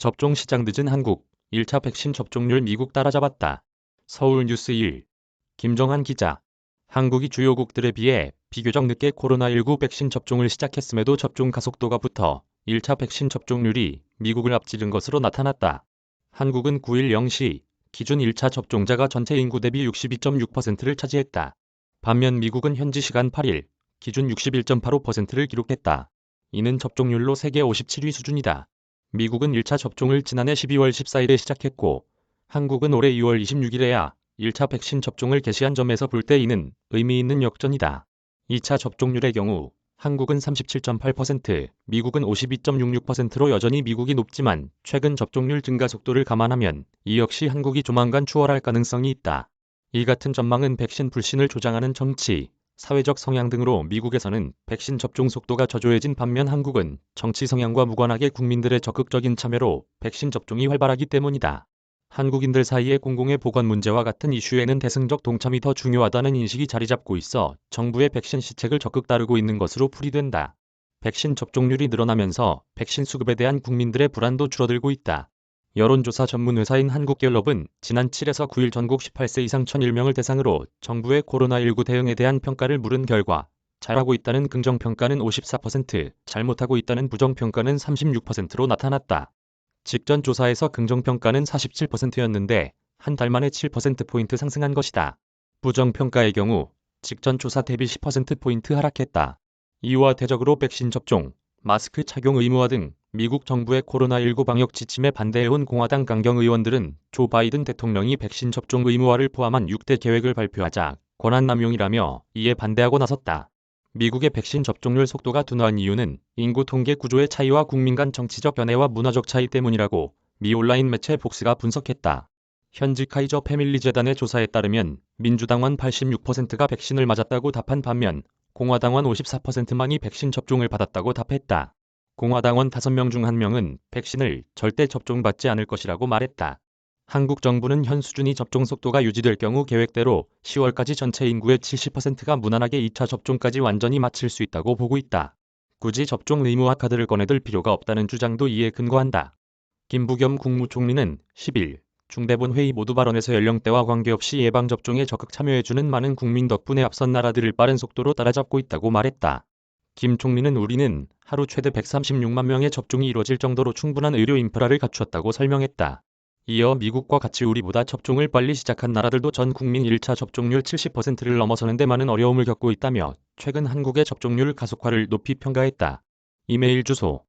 접종 시장 늦은 한국, 1차 백신 접종률 미국 따라잡았다. 서울뉴스 1. 김정한 기자. 한국이 주요국들에 비해 비교적 늦게 코로나19 백신 접종을 시작했음에도 접종 가속도가 붙어 1차 백신 접종률이 미국을 앞지른 것으로 나타났다. 한국은 9일 0시 기준 1차 접종자가 전체 인구 대비 62.6%를 차지했다. 반면 미국은 현지 시간 8일 기준 61.85%를 기록했다. 이는 접종률로 세계 57위 수준이다. 미국은 1차 접종을 지난해 12월 14일에 시작했고 한국은 올해 2월 26일에야 1차 백신 접종을 개시한 점에서 볼 때 이는 의미 있는 역전이다. 2차 접종률의 경우 한국은 37.8%, 미국은 52.66%로 여전히 미국이 높지만 최근 접종률 증가 속도를 감안하면 이 역시 한국이 조만간 추월할 가능성이 있다. 이 같은 전망은 백신 불신을 조장하는 정치, 사회적 성향 등으로 미국에서는 백신 접종 속도가 저조해진 반면 한국은 정치 성향과 무관하게 국민들의 적극적인 참여로 백신 접종이 활발하기 때문이다. 한국인들 사이의 공공의 보건 문제와 같은 이슈에는 대승적 동참이 더 중요하다는 인식이 자리잡고 있어 정부의 백신 시책을 적극 따르고 있는 것으로 풀이된다. 백신 접종률이 늘어나면서 백신 수급에 대한 국민들의 불안도 줄어들고 있다. 여론조사 전문 회사인 한국갤럽은 지난 7에서 9일 전국 18세 이상 1,001명을 대상으로 정부의 코로나19 대응에 대한 평가를 물은 결과 잘하고 있다는 긍정평가는 54%, 잘못하고 있다는 부정평가는 36%로 나타났다. 직전 조사에서 긍정평가는 47%였는데 한 달 만에 7%포인트 상승한 것이다. 부정평가의 경우 직전 조사 대비 10%포인트 하락했다. 이와 대적으로 백신 접종, 마스크 착용 의무화 등 미국 정부의 코로나19 방역 지침에 반대해온 공화당 강경 의원들은 조 바이든 대통령이 백신 접종 의무화를 포함한 6대 계획을 발표하자 권한남용이라며 이에 반대하고 나섰다. 미국의 백신 접종률 속도가 둔화한 이유는 인구 통계 구조의 차이와 국민 간 정치적 견해와 문화적 차이 때문이라고 미 온라인 매체 폭스가 분석했다. 현지 카이저 패밀리 재단의 조사에 따르면 민주당원 86%가 백신을 맞았다고 답한 반면 공화당원 54%만이 백신 접종을 받았다고 답했다. 공화당원 5명 중 1명은 백신을 절대 접종받지 않을 것이라고 말했다. 한국 정부는 현 수준이 접종 속도가 유지될 경우 계획대로 10월까지 전체 인구의 70%가 무난하게 2차 접종까지 완전히 마칠 수 있다고 보고 있다. 굳이 접종 의무화 카드를 꺼내들 필요가 없다는 주장도 이에 근거한다. 김부겸 국무총리는 10일 중대본 회의 모두 발언에서 연령대와 관계없이 예방접종에 적극 참여해주는 많은 국민 덕분에 앞선 나라들을 빠른 속도로 따라잡고 있다고 말했다. 김 총리는 우리는 하루 최대 136만 명의 접종이 이뤄질 정도로 충분한 의료 인프라를 갖추었다고 설명했다. 이어 미국과 같이 우리보다 접종을 빨리 시작한 나라들도 전 국민 1차 접종률 70%를 넘어서는 데 많은 어려움을 겪고 있다며 최근 한국의 접종률 가속화를 높이 평가했다. 이메일 주소